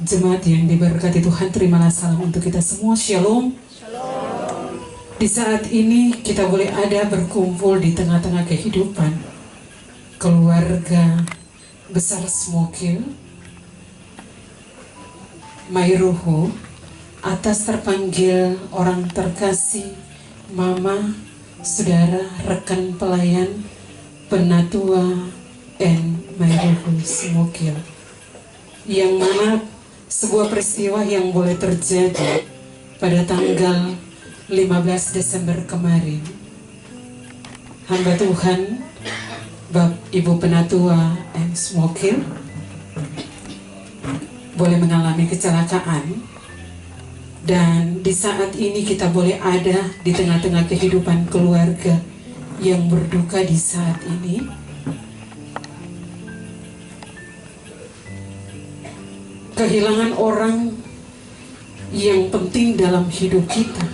Jemaat yang diberkati Tuhan, terimalah salam untuk kita semua. Shalom. Di saat ini kita boleh ada berkumpul di tengah-tengah kehidupan keluarga besar Smokil Mairuhu, atas terpanggil orang terkasih, mama, saudara, rekan pelayan, Penatua N. Mairuhu Smokil, yang mana sebuah peristiwa yang boleh terjadi pada tanggal 15 Desember kemarin. Hamba Tuhan Ibu Penatua N. Smokil boleh mengalami kecelakaan, dan di saat ini kita boleh ada di tengah-tengah kehidupan keluarga yang berduka di saat ini. Kehilangan orang yang penting dalam hidup kita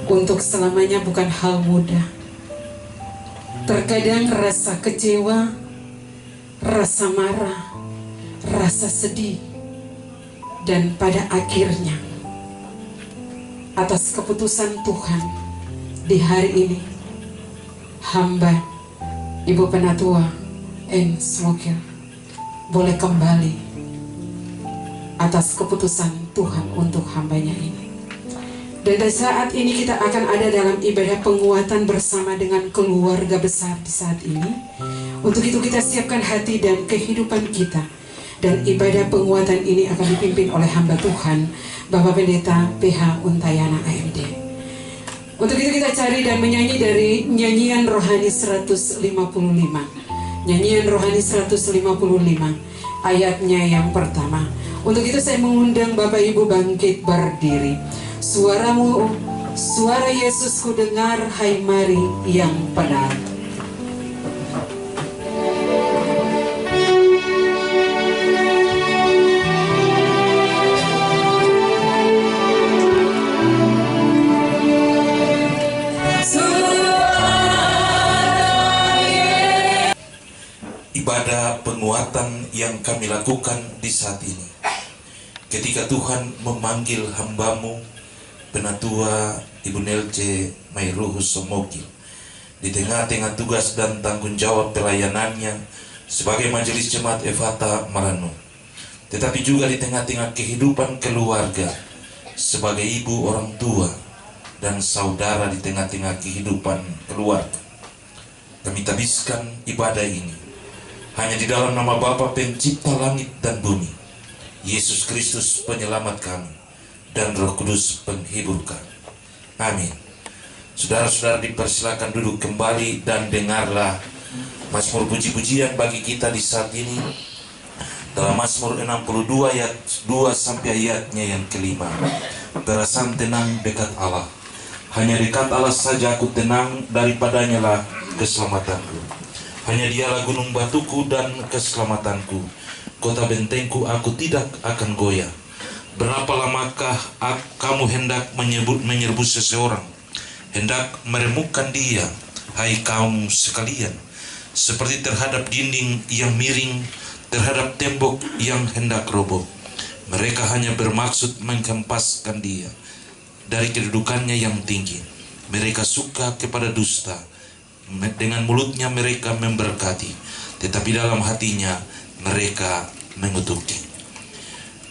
untuk selamanya bukan hal mudah. Terkadang rasa kecewa, rasa marah, rasa sedih, dan pada akhirnya atas keputusan Tuhan di hari ini, hamba Ibu Penatua N. Smokil boleh kembali atas keputusan Tuhan untuk hambanya ini. Dan di saat ini kita akan ada dalam ibadah penguatan bersama dengan keluarga besar di saat ini. Untuk itu kita siapkan hati dan kehidupan kita. Dan ibadah penguatan ini akan dipimpin oleh hamba Tuhan, Bapak Pendeta PH Untayana AMD. Untuk itu kita cari dan menyanyi dari nyanyian rohani 155. Nyanyian rohani 155, ayatnya yang pertama. Untuk itu saya mengundang Bapak Ibu bangkit berdiri. Suaramu, suara Yesus ku dengar, hai mari yang benar. Ibadah penguatan yang kami lakukan di saat ini, ketika Tuhan memanggil hambamu Penatua Ibu Nelce Mairuhu Smokil di tengah-tengah tugas dan tanggung jawab pelayanannya sebagai Majelis Jemaat Efata Maranu, tetapi juga di tengah-tengah kehidupan keluarga sebagai ibu, orang tua, dan saudara di tengah-tengah kehidupan keluarga. Kami tabiskan ibadah ini hanya di dalam nama Bapa Pencipta langit dan bumi, Yesus Kristus penyelamat kami, dan Roh Kudus penghibur kami. Amin. Saudara-saudara dipersilakan duduk kembali dan dengarlah Mazmur puji-pujian bagi kita di saat ini dalam Mazmur 62 ayat 2 sampai ayatnya yang kelima. Perasaan tenang dekat Allah, hanya dekat Allah saja aku tenang, daripadanya lah keselamatanku. Hanya dialah gunung batuku dan keselamatanku, kota bentengku, aku tidak akan goyah. Berapa lamakah kamu hendak menyerbu seseorang, hendak meremukkan dia, hai kaum sekalian, seperti terhadap dinding yang miring, terhadap tembok yang hendak roboh. Mereka hanya bermaksud menghempaskan dia dari kedudukannya yang tinggi. Mereka suka kepada dusta, dengan mulutnya mereka memberkati, tetapi dalam hatinya mereka mengutuki.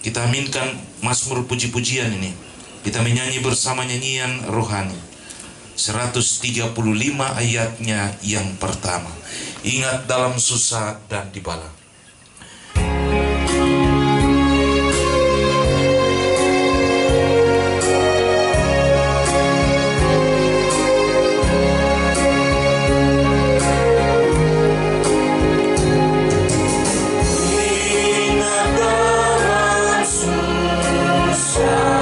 Kita aminkan Mazmur puji-pujian ini. Kita menyanyi bersama nyanyian rohani 135 ayatnya yang pertama. Ingat dalam susah dan di bala. Susah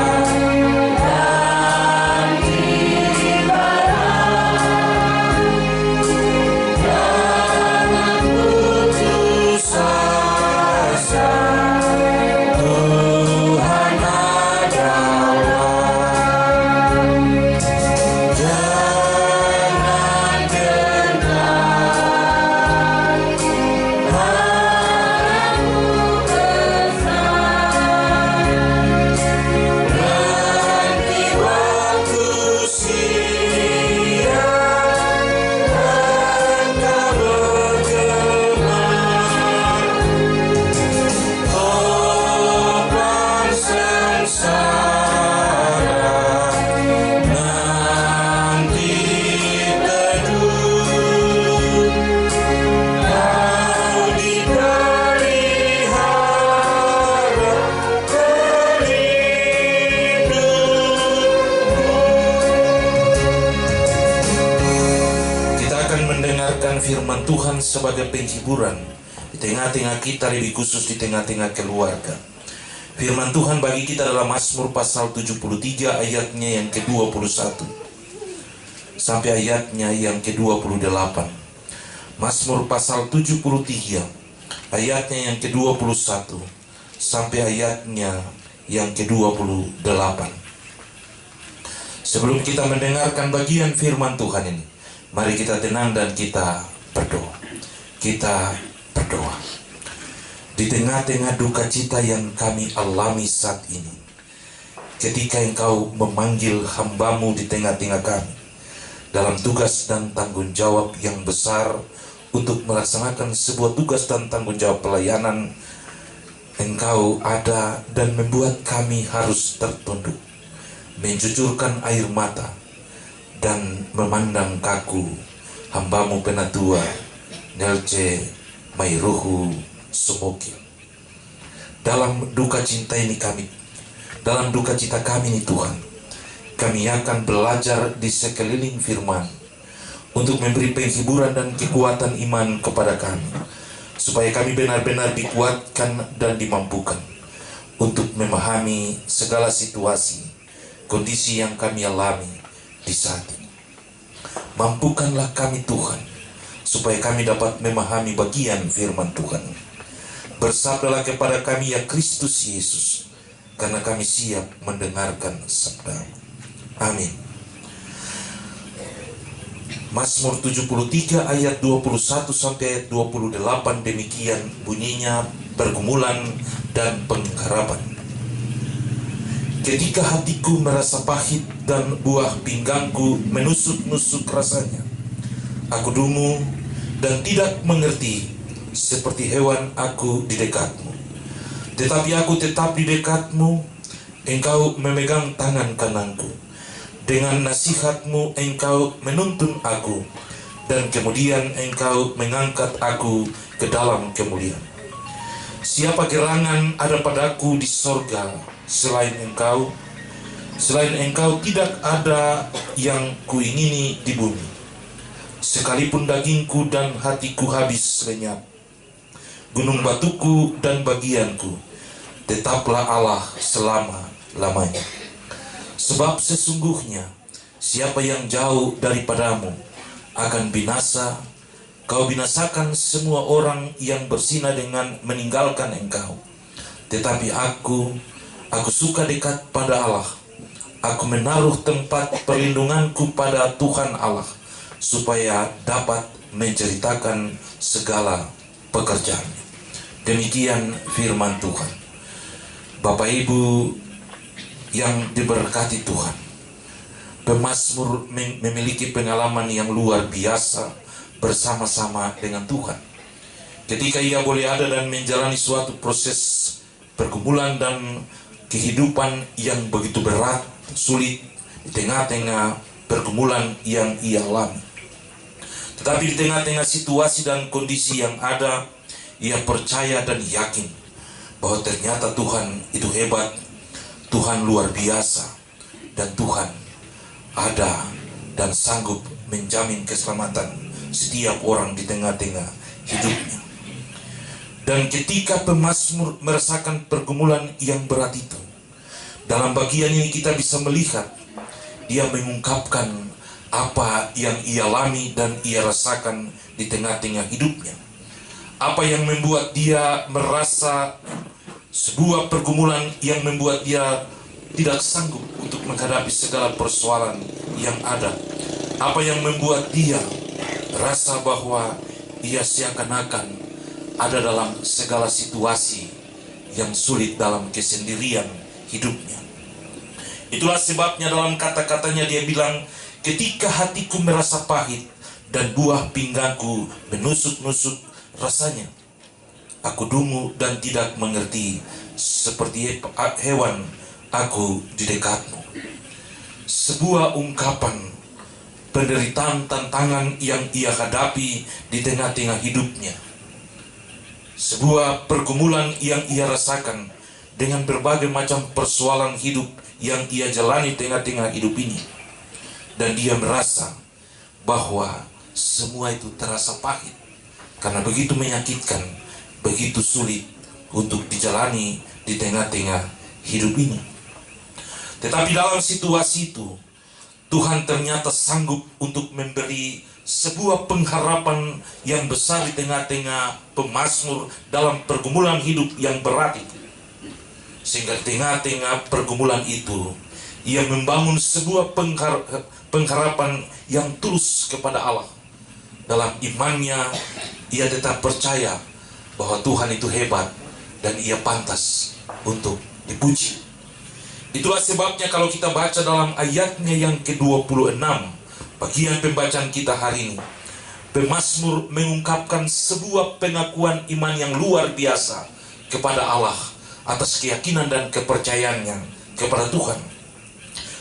firman Tuhan sebagai penghiburan di tengah-tengah kita, lebih khusus di tengah-tengah keluarga. Firman Tuhan bagi kita dalam Mazmur pasal 73 ayatnya yang ke-21 sampai ayatnya yang ke-28. Mazmur pasal 73 ayatnya yang ke-21 sampai ayatnya yang ke-28. Sebelum kita mendengarkan bagian firman Tuhan ini, mari kita tenang dan kita berdoa. Kita berdoa. Di tengah-tengah duka cita yang kami alami saat ini, ketika Engkau memanggil hamba-Mu di tengah-tengah kami, dalam tugas dan tanggung jawab yang besar untuk melaksanakan sebuah tugas dan tanggung jawab pelayanan, Engkau ada dan membuat kami harus tertunduk, mencucurkan air mata, dan memandang kaku hamba-Mu Penatua Nelce Mairuhu Sumokil. Dalam duka cinta ini kami, dalam duka cita kami ini Tuhan, kami akan belajar di sekeliling firman untuk memberi penghiburan dan kekuatan iman kepada kami, supaya kami benar-benar dikuatkan dan dimampukan untuk memahami segala situasi, kondisi yang kami alami di saat ini. Mampukanlah kami Tuhan, supaya kami dapat memahami bagian firman Tuhan. Bersabdalah kepada kami ya Kristus Yesus, karena kami siap mendengarkan sabda. Amin. Mazmur 73 ayat 21 sampai ayat 28 demikian bunyinya pergumulan dan pengharapan. Ketika hatiku merasa pahit dan buah pinggangku menusuk-nusuk rasanya, aku dungu dan tidak mengerti, seperti hewan aku di dekatmu. Tetapi aku tetap di dekatmu, Engkau memegang tangan kananku. Dengan nasihatmu Engkau menuntun aku, dan kemudian Engkau mengangkat aku ke dalam kemuliaan. Siapa gerangan ada padaku di sorga selain Engkau? Selain Engkau tidak ada yang kuingini di bumi. Sekalipun dagingku dan hatiku habis lenyap, gunung batuku dan bagianku, tetaplah Allah selama-lamanya. Sebab sesungguhnya siapa yang jauh daripadamu akan binasa. Kau binasakan semua orang yang berzina dengan meninggalkan Engkau. Tetapi aku suka dekat pada Allah. Aku menaruh tempat perlindunganku pada Tuhan Allah, supaya dapat menceritakan segala pekerjaannya. Demikian firman Tuhan. Bapak Ibu yang diberkati Tuhan, pemazmur memiliki pengalaman yang luar biasa bersama-sama dengan Tuhan. Ketika ia boleh ada dan menjalani suatu proses pergumulan dan kehidupan yang begitu berat, sulit, di tengah-tengah pergumulan yang ia alami. Tetapi di tengah-tengah situasi dan kondisi yang ada, ia percaya dan yakin bahwa ternyata Tuhan itu hebat, Tuhan luar biasa, dan Tuhan ada dan sanggup menjamin keselamatan setiap orang di tengah-tengah hidupnya. Dan ketika pemazmur merasakan pergumulan yang berat itu, dalam bagian ini kita bisa melihat dia mengungkapkan apa yang ia alami dan ia rasakan di tengah-tengah hidupnya. Apa yang membuat dia merasa sebuah pergumulan yang membuat dia tidak sanggup untuk menghadapi segala persoalan yang ada. Apa yang membuat dia rasa bahwa ia seakan-akan ada dalam segala situasi yang sulit dalam kesendirian hidupnya. Itulah sebabnya dalam kata-katanya dia bilang, ketika hatiku merasa pahit dan buah pinggangku menusuk-nusuk rasanya, aku dungu dan tidak mengerti, seperti hewan aku di dekatmu. Sebuah ungkapan penderitaan tantangan yang ia hadapi di tengah-tengah hidupnya. Sebuah pergumulan yang ia rasakan dengan berbagai macam persoalan hidup yang ia jalani tengah-tengah hidup ini. Dan dia merasa bahwa semua itu terasa pahit, karena begitu menyakitkan, begitu sulit untuk dijalani di tengah-tengah hidup ini. Tetapi dalam situasi itu, Tuhan ternyata sanggup untuk memberi sebuah pengharapan yang besar di tengah-tengah pemazmur dalam pergumulan hidup yang berat itu. Sehingga di tengah-tengah pergumulan itu, ia membangun sebuah pengharapan yang tulus kepada Allah. Dalam imannya, ia tetap percaya bahwa Tuhan itu hebat dan ia pantas untuk dipuji. Itulah sebabnya kalau kita baca dalam ayatnya yang ke-26, bagian pembacaan kita hari ini, pemazmur mengungkapkan sebuah pengakuan iman yang luar biasa kepada Allah atas keyakinan dan kepercayaannya kepada Tuhan.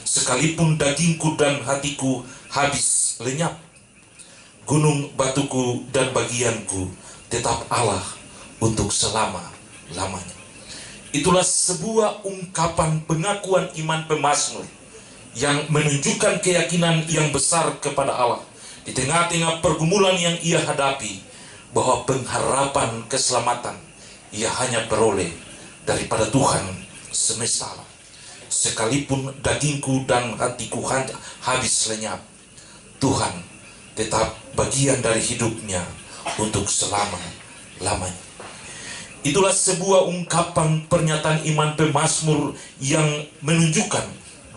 Sekalipun dagingku dan hatiku habis lenyap, gunung batuku dan bagianku tetap Allah untuk selama-lamanya. Itulah sebuah ungkapan pengakuan iman pemazmur yang menunjukkan keyakinan yang besar kepada Allah di tengah-tengah pergumulan yang ia hadapi, bahwa pengharapan keselamatan ia hanya beroleh daripada Tuhan semesta alam. Sekalipun dagingku dan hatiku habis lenyap, Tuhan tetap bagian dari hidupnya untuk selama-lamanya. Itulah sebuah ungkapan pernyataan iman pemazmur yang menunjukkan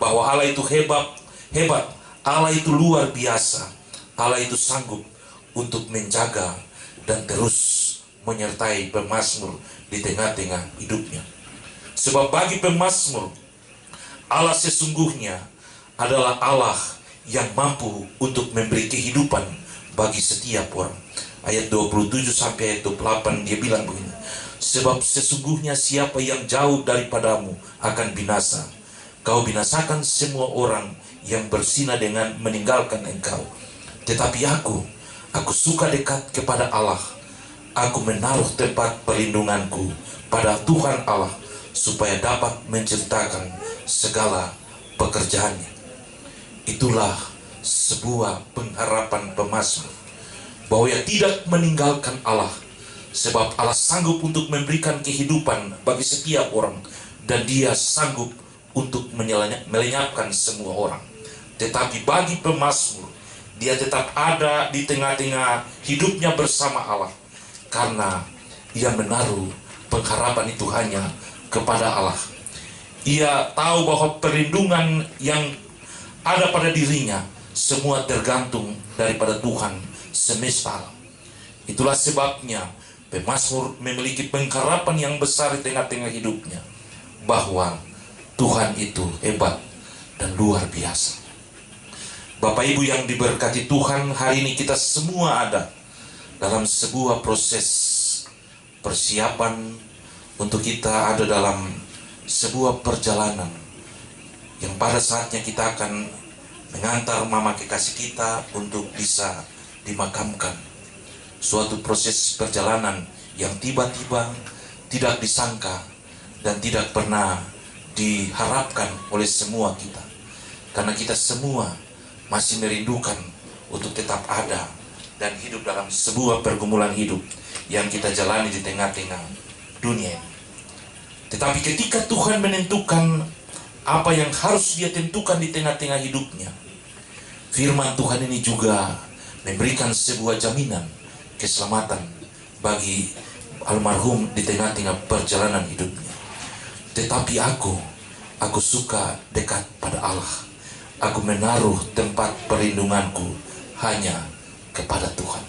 bahwa Allah itu hebat, Allah itu luar biasa, Allah itu sanggup untuk menjaga dan terus menyertai pemazmur di tengah-tengah hidupnya. Sebab bagi pemazmur, Allah sesungguhnya adalah Allah yang mampu untuk memberi kehidupan bagi setiap orang. Ayat 27 sampai ayat 28 dia bilang begini, sebab sesungguhnya siapa yang jauh daripadamu akan binasa. Kau binasakan semua orang yang berzina dengan meninggalkan engkau. Tetapi aku suka dekat kepada Allah. Aku menaruh tempat perlindunganku pada Tuhan Allah, supaya dapat menceritakan segala pekerjaannya. Itulah sebuah pengharapan pemazmur, bahwa ia tidak meninggalkan Allah, sebab Allah sanggup untuk memberikan kehidupan bagi setiap orang, dan dia sanggup untuk melenyapkan semua orang. Tetapi bagi pemazmur, dia tetap ada di tengah-tengah hidupnya bersama Allah, karena ia menaruh pengharapan itu hanya kepada Allah. Ia tahu bahwa perlindungan yang ada pada dirinya semua tergantung daripada Tuhan semesta alam. Itulah sebabnya pemazmur memiliki pengharapan yang besar di tengah-tengah hidupnya, bahwa Tuhan itu hebat dan luar biasa. Bapak Ibu yang diberkati Tuhan, hari ini kita semua ada dalam sebuah proses persiapan untuk kita ada dalam sebuah perjalanan yang pada saatnya kita akan mengantar mama kekasih kita untuk bisa dimakamkan. Suatu proses perjalanan yang tiba-tiba tidak disangka dan tidak pernah diharapkan oleh semua kita, karena kita semua masih merindukan untuk tetap ada dan hidup dalam sebuah pergumulan hidup yang kita jalani di tengah-tengah dunia ini. Tetapi ketika Tuhan menentukan apa yang harus dia tentukan di tengah-tengah hidupnya, firman Tuhan ini juga memberikan sebuah jaminan keselamatan bagi almarhum di tengah-tengah perjalanan hidupnya. Tetapi aku suka dekat pada Allah. Aku menaruh tempat perlindunganku hanya kepada Tuhan.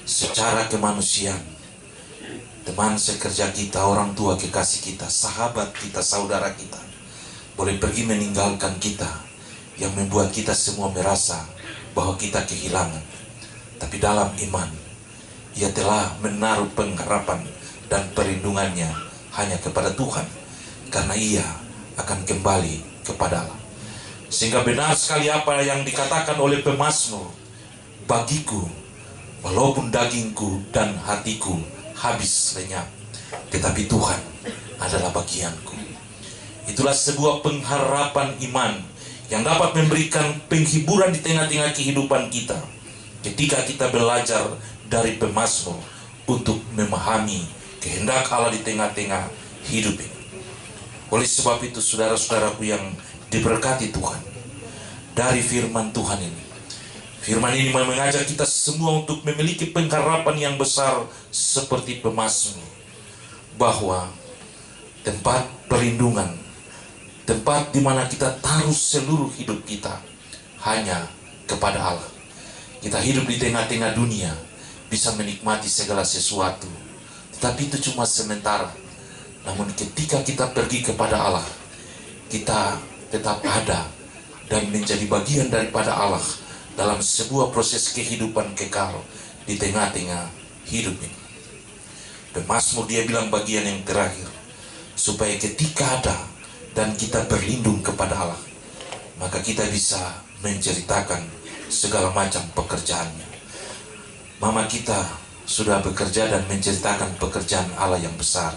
Secara kemanusiaan, teman sekerja kita, orang tua kekasih kita, sahabat kita, saudara kita boleh pergi meninggalkan kita, yang membuat kita semua merasa bahwa kita kehilangan. Tapi dalam iman, ia telah menaruh pengharapan dan perlindungannya hanya kepada Tuhan, karena ia akan kembali kepada Allah. Sehingga benar sekali apa yang dikatakan oleh pemazmur, bagiku walaupun dagingku dan hatiku habis lenyap, tetapi Tuhan adalah bagianku. Itulah sebuah pengharapan iman yang dapat memberikan penghiburan di tengah-tengah kehidupan kita, ketika kita belajar dari pemazmur untuk memahami kehendak Allah di tengah-tengah hidup ini. Oleh sebab itu, saudara-saudaraku yang diberkati Tuhan, dari firman Tuhan ini, firman ini mengajak kita semua untuk memiliki pengharapan yang besar seperti pemazmur, bahwa tempat perlindungan, tempat di mana kita taruh seluruh hidup kita hanya kepada Allah. Kita hidup di tengah-tengah dunia, bisa menikmati segala sesuatu, tetapi itu cuma sementara. Namun ketika kita pergi kepada Allah, kita tetap ada dan menjadi bagian daripada Allah dalam sebuah proses kehidupan kekal di tengah-tengah hidup ini. Pemazmur dia bilang bagian yang terakhir, supaya ketika ada dan kita berlindung kepada Allah, maka kita bisa menceritakan segala macam pekerjaannya. Mama kita sudah bekerja dan menceritakan pekerjaan Allah yang besar.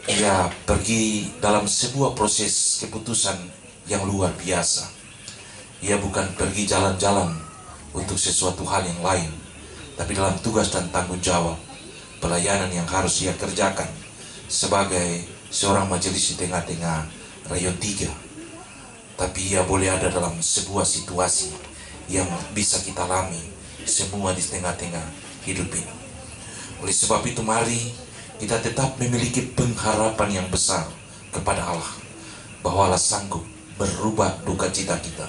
Ia pergi dalam sebuah proses keputusan yang luar biasa. Ia bukan pergi jalan-jalan untuk sesuatu hal yang lain, tapi dalam tugas dan tanggung jawab pelayanan yang harus ia kerjakan sebagai seorang majelis di tengah-tengah rayon 3. Tapi ia boleh ada dalam sebuah situasi yang bisa kita alami semua di tengah-tengah hidup ini. Oleh sebab itu, mari kita tetap memiliki pengharapan yang besar kepada Allah, bahwa Allah sanggup berubah duka cita kita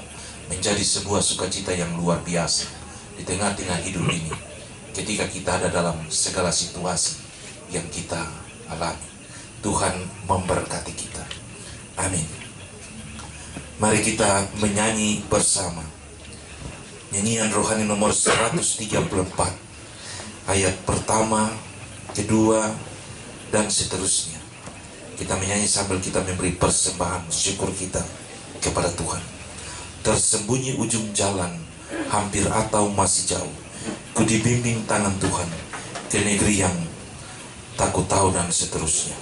menjadi sebuah sukacita yang luar biasa di tengah-tengah hidup ini, ketika kita ada dalam segala situasi yang kita alami. Tuhan memberkati kita. Amin. Mari kita menyanyi bersama nyanyian rohani nomor 134, ayat pertama, kedua, dan seterusnya. Kita menyanyi sambil kita memberi persembahan syukur kita kepada Tuhan. Tersembunyi ujung jalan, hampir atau masih jauh, ku dibimbing tangan Tuhan ke negeri yang tak ku tahu, dan seterusnya.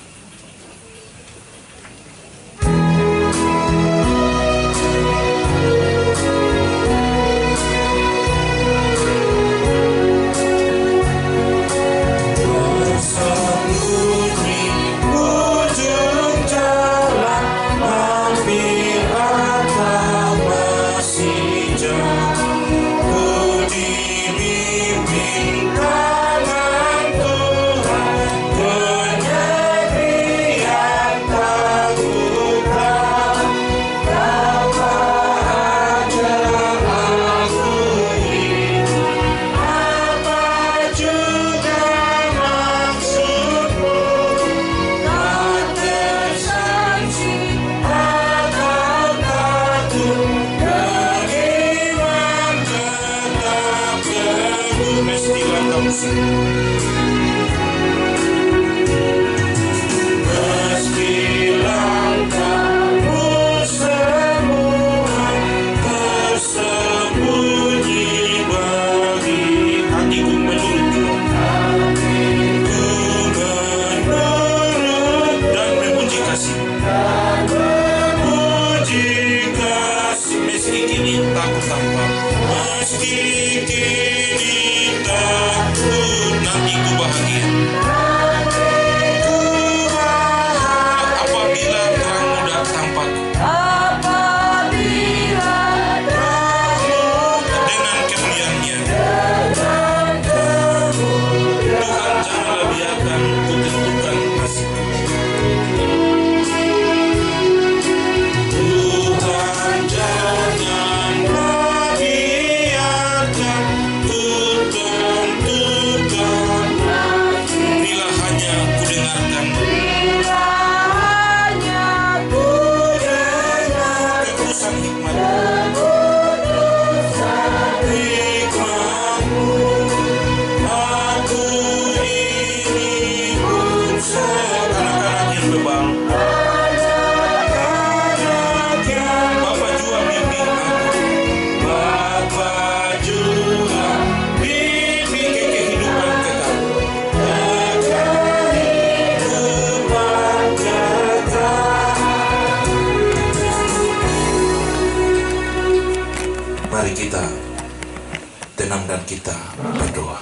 dan kita berdoa.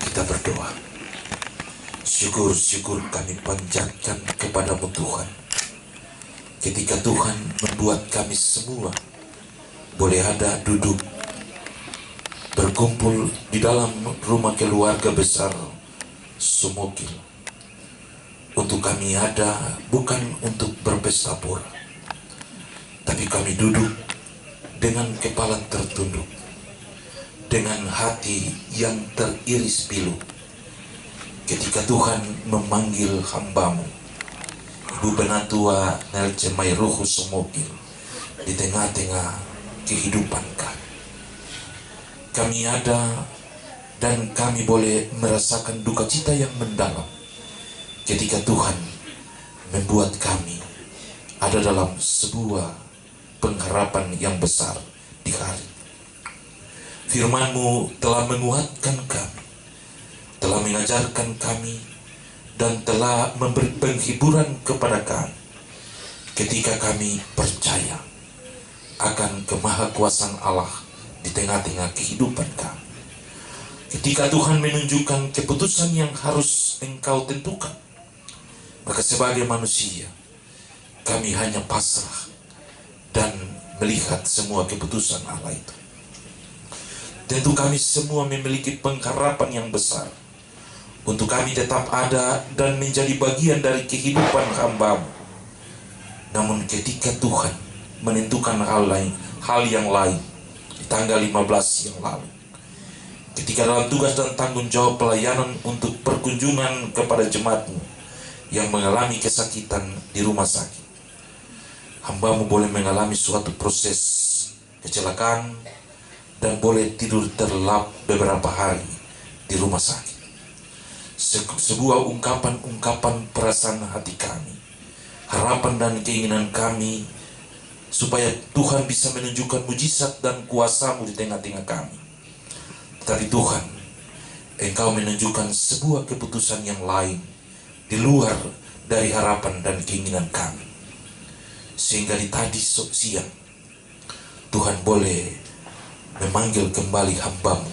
Kita berdoa. Syukur kami panjatkan kepadamu Tuhan. Ketika Tuhan membuat kami semua boleh ada duduk berkumpul di dalam rumah keluarga besar Sumokil. Untuk kami ada bukan untuk berpesta pora, tapi kami duduk dengan kepala tertunduk, dengan hati yang teriris pilu. Ketika Tuhan memanggil hambamu, Ibu Penatua Nelce Mairuhu Sumokil, di tengah-tengah kehidupan kami. Kami ada dan kami boleh merasakan duka cita yang mendalam ketika Tuhan membuat kami ada dalam sebuah pengharapan yang besar di hari. Firman-Mu telah menguatkan kami, telah mengajarkan kami, dan telah memberi penghiburan kepada kami ketika kami percaya akan kemahakuasaan Allah di tengah-tengah kehidupan kami. Ketika Tuhan menunjukkan keputusan yang harus Engkau tentukan, maka sebagai manusia kami hanya pasrah dan melihat semua keputusan Allah itu. Tentu kami semua memiliki pengharapan yang besar untuk kami tetap ada dan menjadi bagian dari kehidupan hamba-Mu. Namun ketika Tuhan menentukan hal yang lain di tanggal 15 yang lalu, ketika dalam tugas dan tanggung jawab pelayanan untuk perkunjungan kepada jemaat-Mu yang mengalami kesakitan di rumah sakit, hamba-Mu boleh mengalami suatu proses kecelakaan dan boleh tidur terlelap beberapa hari di rumah sakit. Sebuah ungkapan perasaan hati kami, harapan dan keinginan kami supaya Tuhan bisa menunjukkan mujizat dan kuasa-Mu di tengah-tengah kami. Tetapi Tuhan, Engkau menunjukkan sebuah keputusan yang lain di luar dari harapan dan keinginan kami. Sehingga di tadi siang Tuhan boleh memanggil kembali hamba-Mu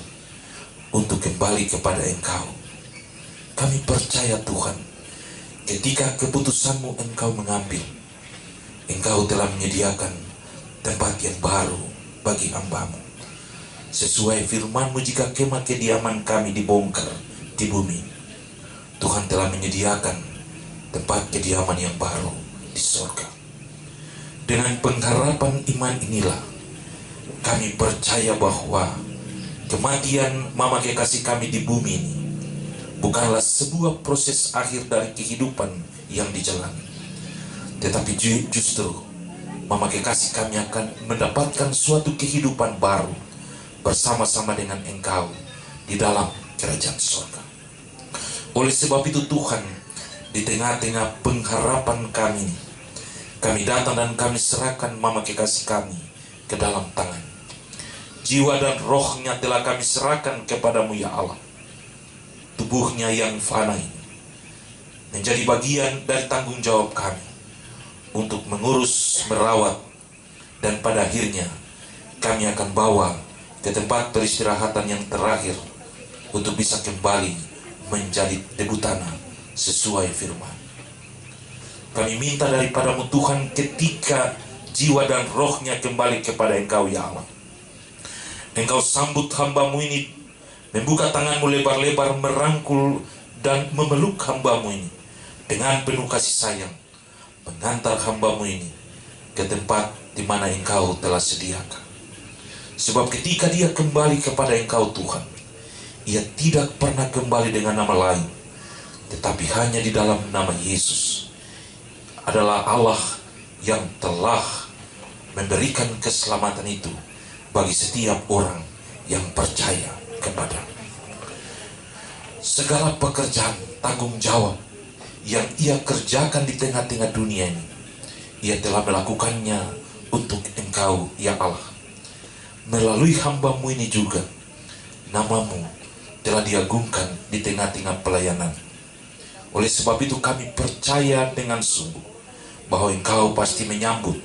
untuk kembali kepada Engkau. Kami percaya Tuhan, ketika keputusan-Mu Engkau mengambil, Engkau telah menyediakan tempat yang baru bagi hamba-Mu. Sesuai firman-Mu, jika kemah kediaman kami dibongkar di bumi, Tuhan telah menyediakan tempat kediaman yang baru di surga. Dengan pengharapan iman inilah kami percaya bahwa kematian Mama Kekasih kami di bumi ini bukanlah sebuah proses akhir dari kehidupan yang dijalani, tetapi justru Mama Kekasih kami akan mendapatkan suatu kehidupan baru bersama-sama dengan Engkau di dalam kerajaan surga. Oleh sebab itu Tuhan, di tengah-tengah pengharapan kami datang dan kami serahkan Mama Kekasih kami ke dalam tangan. Jiwa dan rohnya telah kami serahkan kepadamu ya Allah. Tubuhnya yang fana ini menjadi bagian dari tanggung jawab kami untuk mengurus, merawat, dan pada akhirnya kami akan bawa ke tempat peristirahatan yang terakhir untuk bisa kembali menjadi debutana sesuai firman. Kami minta daripadamu Tuhan, ketika jiwa dan rohnya kembali kepada Engkau ya Allah, Engkau sambut hamba-Mu ini, membuka tangan-Mu lebar-lebar, merangkul dan memeluk hamba-Mu ini dengan penuh kasih sayang, mengantar hamba-Mu ini ke tempat di mana Engkau telah sediakan. Sebab ketika dia kembali kepada Engkau Tuhan, ia tidak pernah kembali dengan nama lain, tetapi hanya di dalam nama Yesus. Adalah Allah yang telah memberikan keselamatan itu bagi setiap orang yang percaya kepada. Segala pekerjaan tanggung jawab yang ia kerjakan di tengah-tengah dunia ini, ia telah melakukannya untuk Engkau ya Allah. Melalui hamba-Mu ini juga, nama-Mu telah diagungkan di tengah-tengah pelayanan. Oleh sebab itu kami percaya dengan sungguh bahwa Engkau pasti menyambut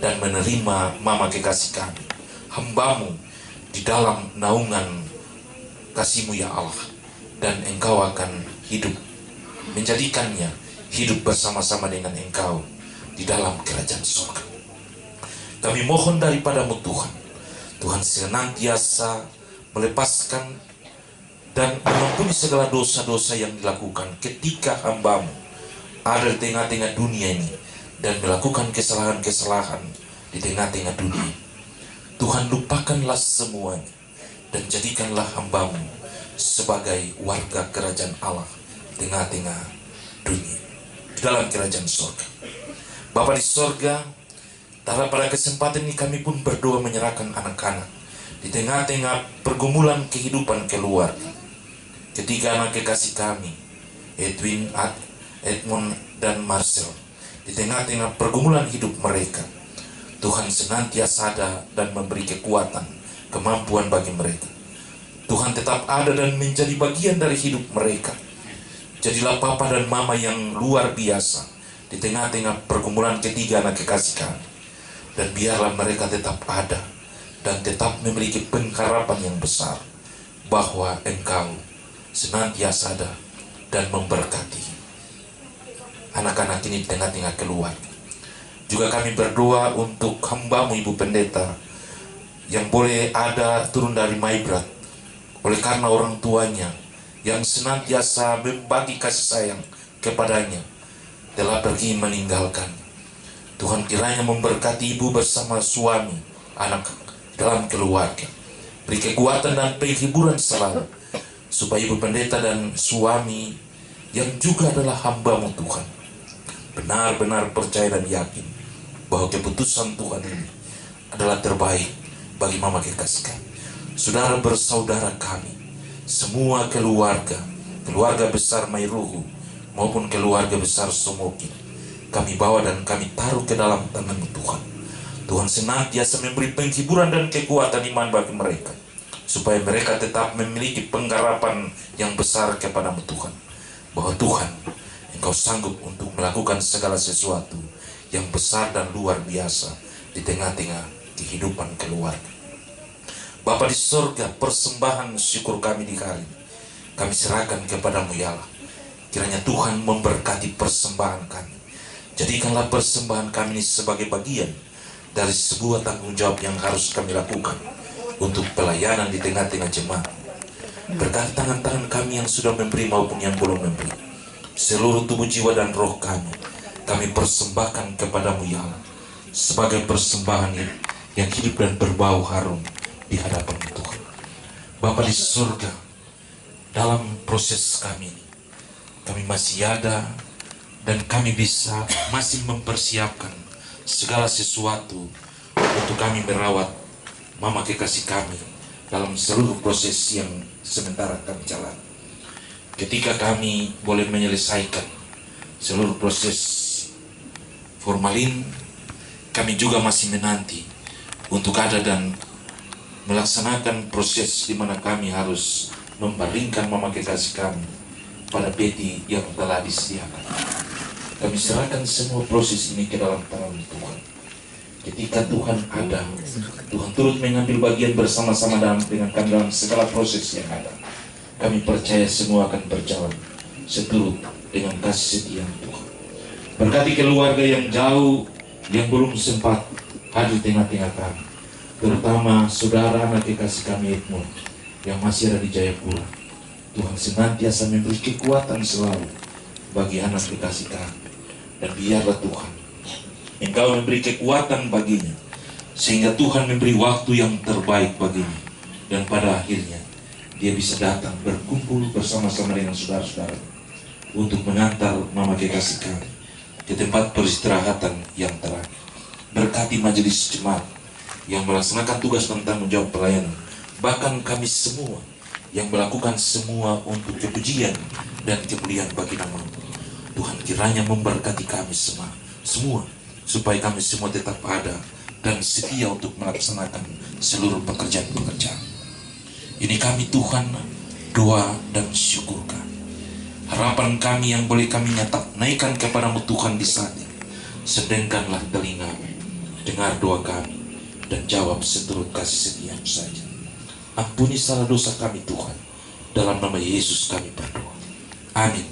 dan menerima Mama Kekasih kami, hamba-Mu, di dalam naungan kasih-Mu ya Allah, dan Engkau akan hidup, menjadikannya hidup bersama-sama dengan Engkau di dalam kerajaan surga. Kami mohon daripada-Mu Tuhan, Tuhan senantiasa melepaskan dan mengampuni segala dosa-dosa yang dilakukan ketika hamba-Mu ada di tengah-tengah dunia ini dan melakukan kesalahan-kesalahan di tengah-tengah dunia. Tuhan, lupakanlah semuanya dan jadikanlah hamba-Mu sebagai warga kerajaan Allah di tengah-tengah dunia, di dalam kerajaan surga. Bapa di surga, pada kesempatan ini kami pun berdoa menyerahkan anak-anak di tengah-tengah pergumulan kehidupan keluarga. Ketiga anak kekasih kami, Edwin, Edmond, dan Marcel, di tengah-tengah pergumulan hidup mereka, Tuhan senantiasa ada dan memberi kekuatan, kemampuan bagi mereka. Tuhan tetap ada dan menjadi bagian dari hidup mereka. Jadilah papa dan mama yang luar biasa di tengah-tengah pergumulan ketiga anak kekasih kami. Dan biarlah mereka tetap ada dan tetap memiliki pengharapan yang besar bahwa Engkau senantiasa ada dan memberkati anak-anak ini di tengah-tengah keluarga. Juga kami berdoa untuk hamba-Mu Ibu Pendeta yang boleh ada turun dari Maibrat oleh karena orang tuanya yang senantiasa membagi kasih sayang kepadanya telah pergi meninggalkan. Tuhan kiranya memberkati ibu bersama suami, anak dalam keluarga. Beri kekuatan dan penghiburan selalu supaya Ibu Pendeta dan suami yang juga adalah hamba-Mu Tuhan benar-benar percaya dan yakin bahwa keputusan Tuhan ini adalah terbaik bagi mama kekasih kami, saudara bersaudara kami, semua keluarga besar Mairuhu maupun keluarga besar Somoki, kami bawa dan kami taruh ke dalam tangan-Mu Tuhan. Tuhan senantiasa memberi penghiburan dan kekuatan iman bagi mereka, supaya mereka tetap memiliki pengharapan yang besar kepada-Mu Tuhan, bahwa Tuhan, Engkau sanggup untuk melakukan segala sesuatu yang besar dan luar biasa di tengah-tengah kehidupan keluarga. Bapa di surga, persembahan syukur kami di hari ini kami serahkan kepada-Mu ya Allah. Kiranya Tuhan memberkati persembahan kami. Jadikanlah persembahan kami ini sebagai bagian dari sebuah tanggung jawab yang harus kami lakukan untuk pelayanan di tengah-tengah jemaat. Berkati tangan-tangan kami yang sudah memberi maupun yang belum memberi. Seluruh tubuh, jiwa, dan roh kami persembahkan kepada-Mu ya Allah, sebagai persembahan yang hidup dan berbau harum di hadapan Tuhan. Bapa di surga, dalam proses kami ini, kami masih ada dan kami bisa masih mempersiapkan segala sesuatu untuk kami merawat mama kekasih kami dalam seluruh proses yang sementara kami jalani. Ketika kami boleh menyelesaikan seluruh proses formalin, kami juga masih menanti untuk ada dan melaksanakan proses di mana kami harus membaringkan mama kekasih kami pada peti yang telah disediakan. Kami serahkan semua proses ini ke dalam tangan Tuhan. Ketika Tuhan ada, Tuhan turut mengambil bagian bersama-sama dengan kami dalam segala proses yang ada. Kami percaya semua akan berjalan seturut dengan kasih setia Tuhan. Berkati keluarga yang jauh, yang belum sempat hadir di tengah-tengah kami, terutama saudara anak kekasih kami Edmond yang masih ada di Jayapura. Tuhan senantiasa memberi kekuatan selalu bagi anak kekasih kami, dan biarlah Tuhan Engkau memberi kekuatan baginya, sehingga Tuhan memberi waktu yang terbaik baginya, dan pada akhirnya dia bisa datang berkumpul bersama-sama dengan saudara-saudara untuk mengantar mama kekasih kami ke tempat peristirahatan yang terakhir. Berkati majelis jemaat yang melaksanakan tugas dan tanggung jawab pelayanan, bahkan kami semua yang melakukan semua untuk kepujian dan kemuliaan bagi nama Tuhan. Kiranya memberkati kami semua supaya kami semua tetap ada dan setia untuk melaksanakan seluruh pekerjaan-pekerjaan. Ini kami Tuhan doa dan syukur kami. Harapan kami yang boleh kami naikkan kepada-Mu Tuhan di saat ini. Sedengkanlah telinga-Mu, dengar doa kami, dan jawab seturut kasih setia-Mu saja. Ampuni salah dosa kami Tuhan, Dalam nama Yesus kami berdoa. Amin.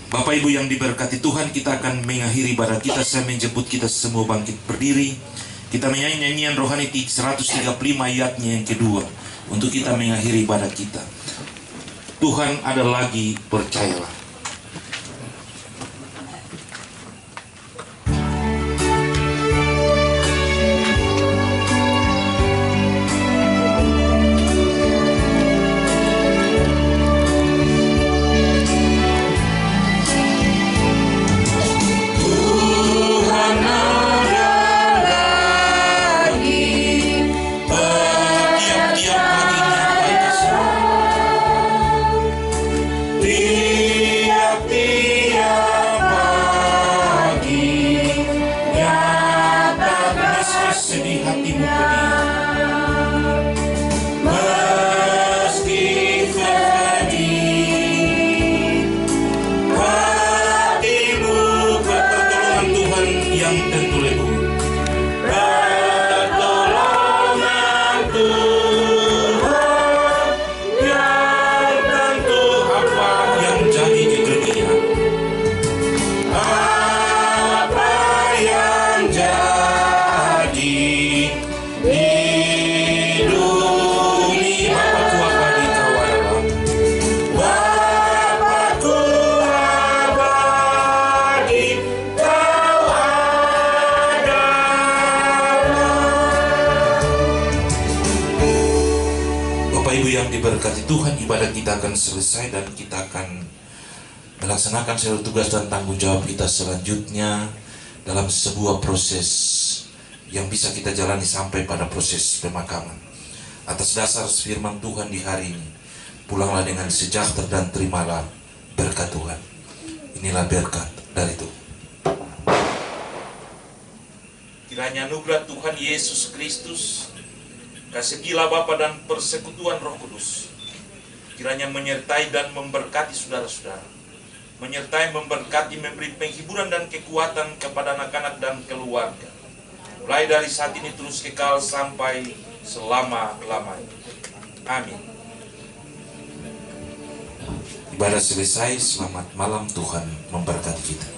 Bapak Ibu yang diberkati Tuhan, kita akan mengakhiri ibadah kita. Saya menjemput kita semua bangkit berdiri. Kita menyanyi nyanyian rohani 135 ayatnya yang kedua, untuk kita mengakhiri ibadah kita. Tuhan ada lagi, percayalah. Diberkati Tuhan, ibadah kita akan selesai dan kita akan melaksanakan seluruh tugas dan tanggung jawab kita selanjutnya dalam sebuah proses yang bisa kita jalani sampai pada proses pemakaman. Atas dasar firman Tuhan di hari ini, pulanglah dengan sejahtera dan terimalah berkat Tuhan. Inilah berkat dari Tuhan. Kiranya anugerah Tuhan Yesus Kristus, kasih gila Bapa dan persekutuan Roh Kudus kiranya menyertai dan memberkati saudara-saudara, menyertai, memberkati, memberi penghiburan dan kekuatan kepada anak-anak dan keluarga, mulai dari saat ini terus kekal sampai selama-lamanya. Amin. Ibadah selesai. Selamat malam, Tuhan memberkati kita.